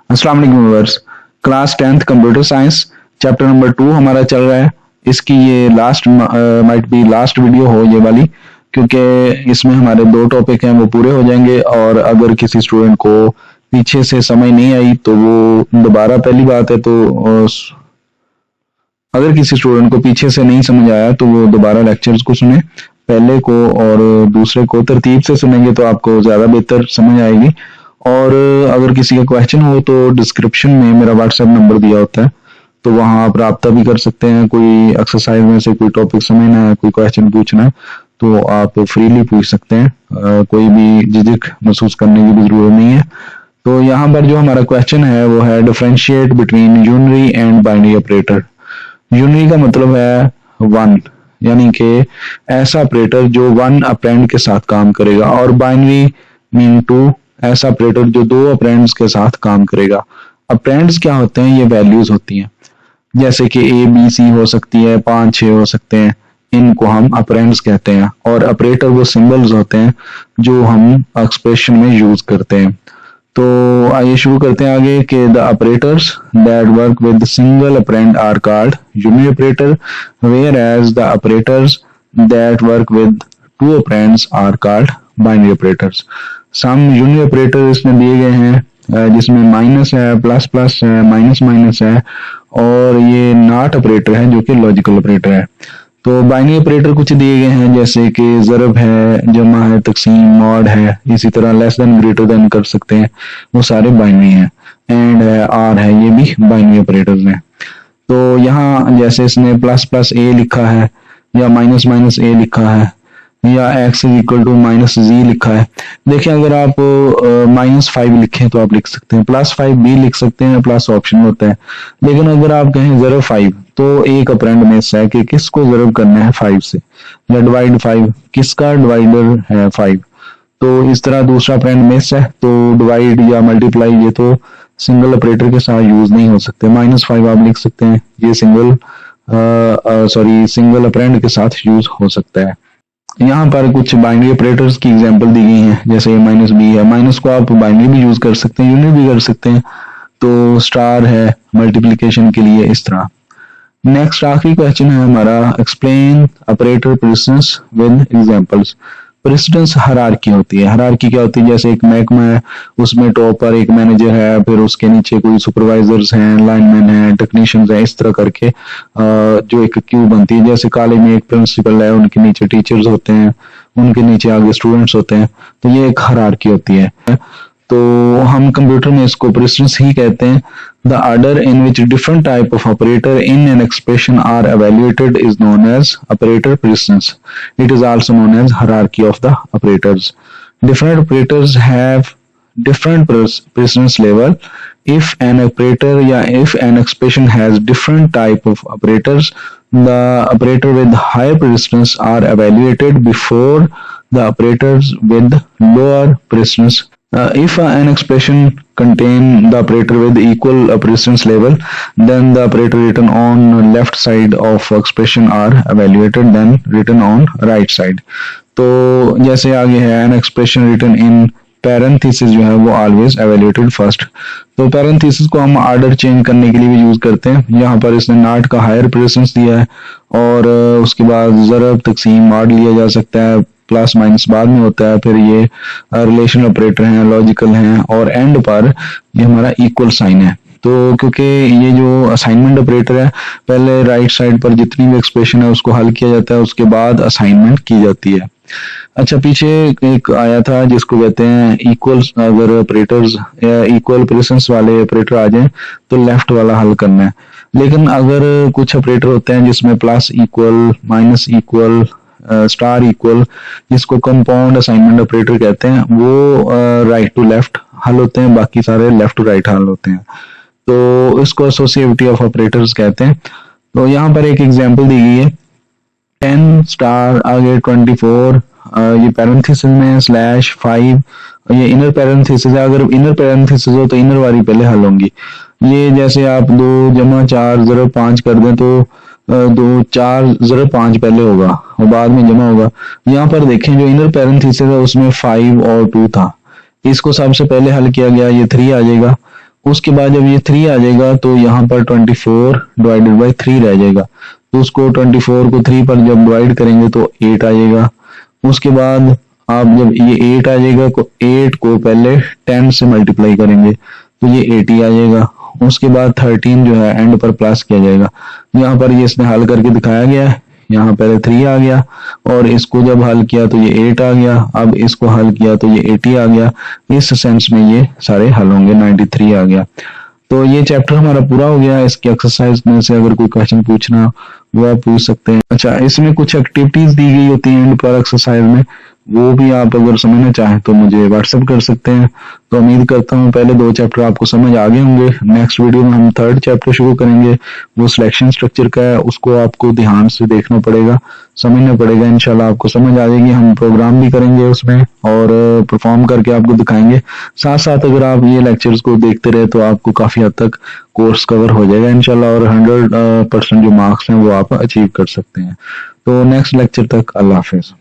अस्सलाम वालेकुम viewers. Class 10th computer science chapter number 2 हमारा चल रहा है। इसकी ये last might be last video हो ये वाली, क्योंकि इसमें हमारे दो टॉपिक हैं वो पूरे हो जाएंगे। और अगर किसी स्टूडेंट को पीछे से समझ नहीं आई तो वो दोबारा, पहली बात है तो अगर किसी स्टूडेंट को पीछे से नहीं समझ आया तो वो दोबारा लेक्चर्स को सुने, पहले को और दूसरे को तरतीब से सुनेंगे तो आपको ज़्यादा बेहतर समझ आएगी। और अगर किसी का क्वेश्चन हो तो डिस्क्रिप्शन में मेरा व्हाट्सएप नंबर दिया होता है, तो वहाँ आप रब्ता भी कर सकते हैं। कोई एक्सरसाइज में से कोई टॉपिक समझना है, कोई क्वेश्चन पूछना है तो आप फ्रीली पूछ सकते हैं। कोई भी झिझक महसूस करने की भी जरूरत नहीं है। तो यहाँ पर जो हमारा क्वेश्चन है वो है differentiate between unary and binary operator. Unary का मतलब है वन, यानी कि ऐसा ऑपरेटर जो वन ऑपरेंड के साथ काम करेगा, और बाइनरी मीन टू, ऐसा ऑपरेटर जो दो ऑपरेंड्स के साथ काम करेगा। ऑपरेंड्स क्या होते हैं? ये वैल्यूज होती हैं, जैसे कि ए बी सी हो सकती है, 5 6 हो सकते हैं, इनको हम ऑपरेंड्स कहते हैं। और ऑपरेटर वो सिंबल्स होते हैं जो हम एक्सप्रेशन में यूज करते हैं। तो आइए शुरू करते हैं आगे कि the operators that work with single operand are called unary operator, whereas the operators that work with two operands are called binary operators. Some unary operator इसमें दिए गए हैं जिसमें माइनस है, प्लस प्लस है, माइनस माइनस है, और ये नॉट ऑपरेटर है जो कि लॉजिकल ऑपरेटर है। तो बाइनरी ऑपरेटर कुछ दिए गए हैं जैसे कि ज़रब है, जमा है, तकसीम, मॉड है, इसी तरह लेस देन ग्रेटर देन कर सकते हैं, वो सारे बाइनरी हैं। एंड है, आर है, ये भी बाइनरी ऑपरेटर्स हैं। तो यहाँ जैसे इसने प्लस प्लस ए लिखा है, या माइनस माइनस ए लिखा है, या x is equal to minus G लिखा है। देखिए अगर आप -5 लिखें तो आप लिख सकते हैं, +5 भी लिख सकते हैं, प्लस ऑप्शन होता है। लेकिन अगर आप कहें ज़रब 5 तो एक ऑपरेंड मिस है कि किसको ज़रब करना है 5 से, या डिवाइड 5 किसका डिवाइडर है 5। तो इस तरह दूसरा ऑपरेंड मिस है तो डिवाइड या मल्टीप्लाई ये तो सिंगल ऑपरेटर के साथ यूज नहीं हो सकते। -5 आप लिख सकते हैं, ये सिंगल ऑपरेंड के साथ यूज हो सकता है। यहाँ पर कुछ बाइनरी ऑपरेटर्स की एग्जांपल दी गई हैं, जैसे ये माइनस बी है, माइनस को आप बाइनरी भी यूज कर सकते हैं, यूनिट भी कर सकते हैं। तो स्टार है मल्टीप्लिकेशन के लिए, इस तरह। नेक्स्ट आखिरी क्वेश्चन है हमारा, explain operator precedence with examples. Precedence hierarchy होती है। हायरार्की क्या होती है? जैसे एक महकमा है, उसमें टॉप पर एक मैनेजर है, फिर उसके नीचे कोई सुपरवाइजर्स हैं, लाइनमैन हैं, टेक्नीशियंस हैं, इस तरह करके जो एक क्यू बनती है। जैसे कॉलेज में एक प्रिंसिपल है, उनके नीचे टीचर्स होते हैं, उनके नीचे आगे स्टूडेंट्स होते हैं, तो ये एक हायरार्की होती है। तो हम कंप्यूटर में इसको प्रेसिडेंस ही कहते हैं। The order in which different type of operator in an expression are evaluated is known as operator precedence. It is also known as hierarchy of the operators. Different operators have different precedence level. If an operator if an expression has different type of operators, the operator with higher precedence are evaluated before the operators with lower precedence. If an expression contain the operator with equal precedence level, then the operator written on left side of expression are evaluated than written on right side. तो जैसे आगे है, an expression written in parenthesis जो है वो always evaluated first। तो parenthesis को हम ऑर्डर चेंज करने के लिए भी यूज करते हैं। यहाँ पर इसने नॉट का हायर प्रेसिडेंस दिया है, और उसके बाद ज़रब, तकसीम, मॉड लिया जा सकता है, प्लस माइनस बाद में होता है, फिर ये रिलेशन ऑपरेटर हैं, लॉजिकल हैं, और एंड पर ये हमारा इक्वल साइन है। तो क्योंकि ये जो असाइनमेंट ऑपरेटर है, पहले राइट साइड पर जितनी भी एक्सप्रेशन है उसको हल किया जाता है, उसके बाद असाइनमेंट की जाती है। अच्छा, पीछे एक आया था जिसको कहते हैं इक्वल, अगर ऑपरेटर्स इक्वल प्रेसिडेंस वाले ऑपरेटर आ जाएं तो लेफ्ट वाला हल करना है। लेकिन अगर कुछ ऑपरेटर होते हैं जिसमें plus equal, minus equal, star equal, जिसको कंपाउंड असाइनमेंट ऑपरेटर कहते हैं, वो राइट टू लेफ्ट हल होते हैं, बाकी सारे लेफ्ट टू राइट हल होते हैं। तो इसको एसोसिएटिविटी ऑफ ऑपरेटर्स कहते हैं। तो यहाँ पर एक एग्जांपल दी गई है, 10 स्टार आगे 24, ये पैरेंथेसिस में /5, ये इनर पैरेंथेसिस है। अगर इनर पैरेंथेसिस हो तो इनर वाली पहले हल होंगी। ये जैसे आप 2 + 4 ज़रब 5 कर दें तो 2 4 ज़रब 5 पहले होगा और बाद में जमा होगा। यहाँ पर देखें जो इनर पैरेंथेसिस है उसमें 5 और 2 था, इसको सबसे पहले हल किया गया, ये 3 आ जाएगा। उसके बाद जब ये 3 आ जाएगा तो यहाँ पर 24 डिवाइडेड बाई 3 रह जाएगा, तो उसको 24 को 3 पर जब डिवाइड करेंगे तो 8 आ जाएगा। उसके बाद आप जब ये 8 आ जाएगा तो 8 को पहले 10 से मल्टीप्लाई करेंगे तो ये 80 आ जाएगा। उसके बाद 13 जो है एंड पर प्लस किया जाएगा। यहाँ पर ये इसने हल करके दिखाया गया है, यहाँ पहले 3 आ गया और इसको जब हल किया तो ये 8 आ गया, अब इसको हल किया तो ये 80 आ गया। इस सेंस में ये सारे हल होंगे, 93 आ गया। तो ये चैप्टर हमारा पूरा हो गया। इसकी एक्सरसाइज में से अगर कोई क्वेश्चन पूछना वो आप पूछ सकते हैं। अच्छा, इसमें कुछ एक्टिविटीज दी गई होती हैं एंड पर एक्सरसाइज में, वो भी आप अगर समझना चाहें तो मुझे व्हाट्सएप कर सकते हैं। तो उम्मीद करता हूँ पहले 2 चैप्टर आपको समझ आ गए होंगे। नेक्स्ट वीडियो में हम 3rd चैप्टर शुरू करेंगे, वो सिलेक्शन स्ट्रक्चर का है, उसको आपको ध्यान से देखना पड़ेगा, समझना पड़ेगा। इंशाल्लाह आपको समझ आ जाएगी। हम प्रोग्राम भी करेंगे उसमें और परफॉर्म करके आपको दिखाएंगे। साथ साथ अगर आप ये लेक्चर्स को देखते रहे तो आपको काफी हद तक कोर्स कवर हो जाएगा इंशाल्लाह, और 100% जो मार्क्स हैं वो आप अचीव कर सकते हैं। तो नेक्स्ट लेक्चर तक अल्लाह हाफिज।